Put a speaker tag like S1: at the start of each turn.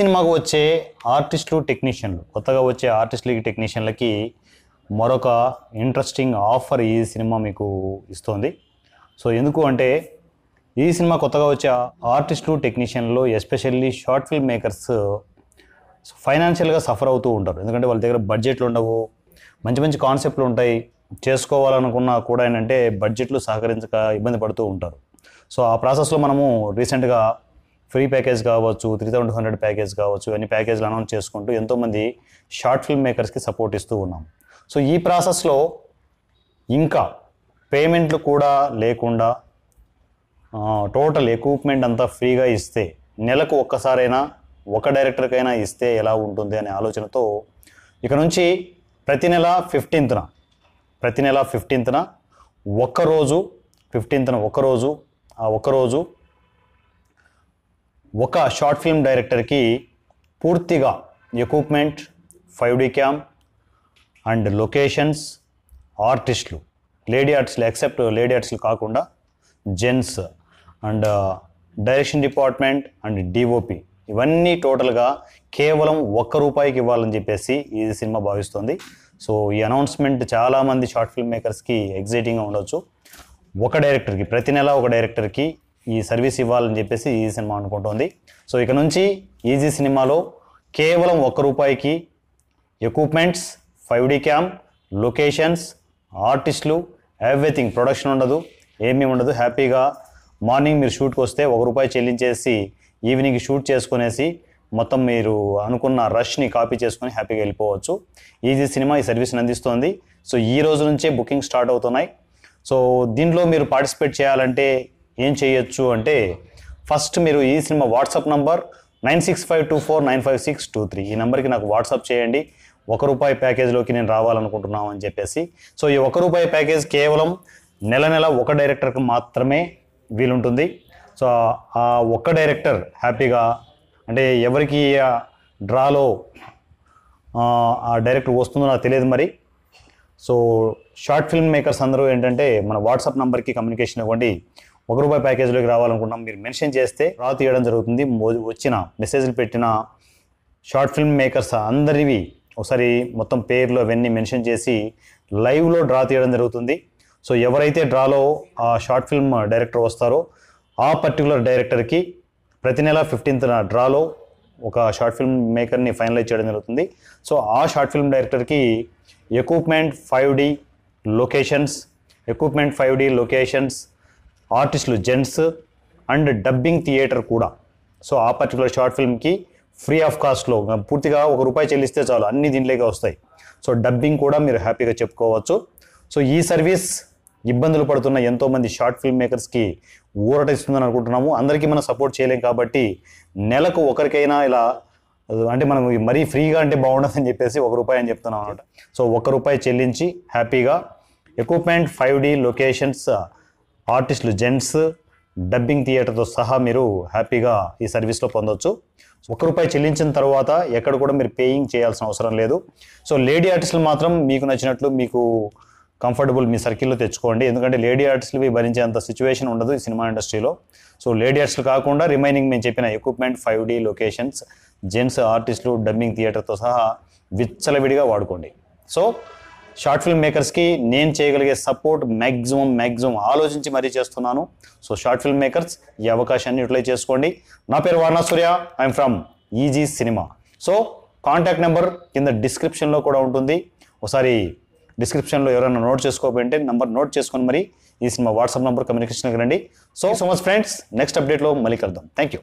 S1: సినిమాకు వచ్చే ఆర్టిస్టులు టెక్నీషియన్లు కొత్తగా వచ్చే ఆర్టిస్టులకి టెక్నీషియన్లకి మరొక ఇంట్రెస్టింగ్ ఆఫర్ ఈ సినిమా మీకు ఇస్తుంది. సో ఎందుకు అంటే ఈ సినిమా కొత్తగా వచ్చే ఆర్టిస్టులు టెక్నీషియన్లు ఎస్పెషల్లీ షార్ట్ ఫిల్మ్ మేకర్స్ ఫైనాన్షియల్గా సఫర్ అవుతూ ఉంటారు. ఎందుకంటే వాళ్ళ దగ్గర బడ్జెట్లు ఉండవు, మంచి మంచి కాన్సెప్ట్లు ఉంటాయి, చేసుకోవాలనుకున్నా కూడా ఏంటంటే బడ్జెట్లు సహకరించక ఇబ్బంది పడుతూ ఉంటారు. సో ఆ ప్రాసెస్లో మనము రీసెంట్గా ఫ్రీ ప్యాకేజ్ కావచ్చు, 3200 ప్యాకేజ్ కావచ్చు, అన్ని ప్యాకేజ్లు అనౌన్స్ చేసుకుంటూ ఎంతోమంది షార్ట్ ఫిల్మ్ మేకర్స్కి సపోర్ట్ ఇస్తూ ఉన్నాం. సో ఈ ప్రాసెస్లో ఇంకా పేమెంట్లు కూడా లేకుండా టోటల్ ఎక్విప్మెంట్ అంతా ఫ్రీగా ఇస్తే, నెలకు ఒక్కసారైనా ఒక డైరెక్టర్కైనా ఇస్తే ఎలా ఉంటుంది అనే ఆలోచనతో ఇక నుంచి ప్రతి నెల 15న ఒక్కరోజు ఒక షార్ట్ ఫిల్మ్ డైరెక్టర్కి పూర్తిగా equipment, 5D cam and locations, ఆర్టిస్టులు, లేడీ ఆర్టిస్టులు ఎక్సెప్ట్ లేడీ ఆర్టిస్టులు కాకుండా gents and direction department and DOP ఇవన్నీ టోటల్గా కేవలం ₹1 ఇవ్వాలని చెప్పేసి ఈ సినిమా భావిస్తుంది. సో ఈ అనౌన్స్మెంట్ చాలామంది షార్ట్ ఫిల్మ్ మేకర్స్కి ఎగ్జైటింగ్గా ఉండొచ్చు. ఒక డైరెక్టర్కి ప్రతి నెల ఒక డైరెక్టర్కి ఈ సర్వీస్ ఇవ్వాలని చెప్పేసి ఈ సినిమా అనుకుంటోంది. సో ఇక నుంచి ఈజీ సినిమాలో కేవలం ₹1 ఎక్విప్మెంట్స్, 5D క్యామ్, లొకేషన్స్, ఆర్టిస్టులు, ఎవ్రీథింగ్, ప్రొడక్షన్ ఉండదు, ఏమీ ఉండదు. హ్యాపీగా మార్నింగ్ మీరు షూట్కి వస్తే ₹1 చెల్లించేసి ఈవినింగ్ షూట్ చేసుకునేసి మొత్తం మీరు అనుకున్న రష్ని కాపీ చేసుకొని హ్యాపీగా వెళ్ళిపోవచ్చు. ఈజీ సినిమా ఈ సర్వీస్ని అందిస్తోంది. సో ఈ రోజు నుంచే బుకింగ్ స్టార్ట్ అవుతున్నాయి. సో దీంట్లో మీరు పార్టిసిపేట్ చేయాలంటే ఏం చేయొచ్చు అంటే, ఫస్ట్ మీరు ఈ సినిమా వాట్సాప్ నంబర్ 9652495623 ఈ నెంబర్కి నాకు వాట్సాప్ చేయండి. ₹1 ప్యాకేజ్లోకి నేను రావాలనుకుంటున్నాను అని చెప్పేసి. సో ఈ ₹1 ప్యాకేజ్ కేవలం నెల ఒక డైరెక్టర్కి మాత్రమే వీలుంటుంది. సో ఆ ఒక్క డైరెక్టర్ హ్యాపీగా, అంటే ఎవరికి డ్రాలో ఆ డైరెక్టర్ వస్తుందో నాకు తెలియదు మరి. సో షార్ట్ ఫిల్మ్ మేకర్స్ అందరూ ఏంటంటే మన వాట్సాప్ నెంబర్కి కమ్యూనికేషన్ ఇవ్వండి. ₹1 ప్యాకేజ్లోకి రావాలనుకుంటున్నాం మీరు మెన్షన్ చేస్తే డ్రా తీయడం జరుగుతుంది. వచ్చిన మెసేజ్లు పెట్టిన షార్ట్ ఫిల్మ్ మేకర్స్ అందరివి ఒకసారి మొత్తం పేర్లు అవన్నీ మెన్షన్ చేసి లైవ్లో డ్రా తీయడం జరుగుతుంది. సో ఎవరైతే డ్రాలో ఆ షార్ట్ ఫిల్మ్ డైరెక్టర్ వస్తారో ఆ పర్టికులర్ డైరెక్టర్కి ప్రతి నెల 15న డ్రాలో ఒక షార్ట్ ఫిల్మ్ మేకర్ని ఫైనలైజ్ చేయడం జరుగుతుంది. సో ఆ షార్ట్ ఫిల్మ్ డైరెక్టర్కి ఎక్విప్మెంట్, 5D లొకేషన్స్, ఆర్టిస్టులు జెంట్స్ అండ్ డబ్బింగ్ థియేటర్ కూడా. సో ఆ పర్టికులర్ షార్ట్ ఫిల్మ్కి ఫ్రీ ఆఫ్ కాస్ట్లో పూర్తిగా ₹1 చెల్లిస్తే చాలు, అన్ని దీంట్లోకి వస్తాయి. సో డబ్బింగ్ కూడా మీరు హ్యాపీగా చెప్పుకోవచ్చు. సో ఈ సర్వీస్ ఇబ్బందులు పడుతున్న ఎంతోమంది షార్ట్ ఫిల్మ్ మేకర్స్కి ఊరట ఇస్తుందని అనుకుంటున్నాము. అందరికీ మనం సపోర్ట్ చేయలేం కాబట్టి నెలకు ఒకరికైనా ఇలా, అంటే మనం మరీ ఫ్రీగా అంటే బాగుండదని చెప్పేసి ₹1 అని చెప్తున్నాం అనమాట. సో ₹1 చెల్లించి హ్యాపీగా ఎక్విప్మెంట్, 5D లొకేషన్స్, ఆర్టిస్టులు జెంట్స్, డబ్బింగ్ థియేటర్తో సహా మీరు హ్యాపీగా ఈ సర్వీస్లో పొందొచ్చు. ₹1 చెల్లించిన తర్వాత ఎక్కడ కూడా మీరు పేయింగ్ చేయాల్సిన అవసరం లేదు. సో లేడీ ఆర్టిస్టులు మాత్రం మీకు నచ్చినట్లు, మీకు కంఫర్టబుల్ మీ సర్కిల్లో తెచ్చుకోండి. ఎందుకంటే లేడీ ఆర్టిస్టులు భరించేంత సిచ్యువేషన్ ఉండదు ఈ సినిమా ఇండస్ట్రీలో. సో లేడీ ఆర్టిస్టులు కాకుండా రిమైనింగ్ మేము చెప్పిన ఎక్విప్మెంట్, 5D లొకేషన్స్, జెంట్స్, ఆర్టిస్టులు, డబ్బింగ్ థియేటర్తో సహా విచ్చలవిడిగా వాడుకోండి. సో షార్ట్ ఫిల్మ్ మేకర్స్కి నేను చేయగలిగే సపోర్ట్ మ్యాక్సిమం ఆలోచించి మరీ చేస్తున్నాను. సో షార్ట్ ఫిల్మ్ మేకర్స్ ఈ అవకాశాన్ని యూటిలైజ్ చేసుకోండి. నా పేరు Varana Surya, I'm from easy cinema. So contact number కింద డిస్క్రిప్షన్లో కూడా ఉంటుంది. ఒకసారి డిస్క్రిప్షన్లో ఎవరైనా నోట్ చేసుకోకపోతే నెంబర్ నోట్ చేసుకొని మరి ఈ సినిమా వాట్సాప్ నెంబర్ కమ్యూనికేషన్కి రండి. సో మచ్ ఫ్రెండ్స్, నెక్స్ట్ అప్డేట్లో మళ్ళీ కలుద్దాం. Thank you.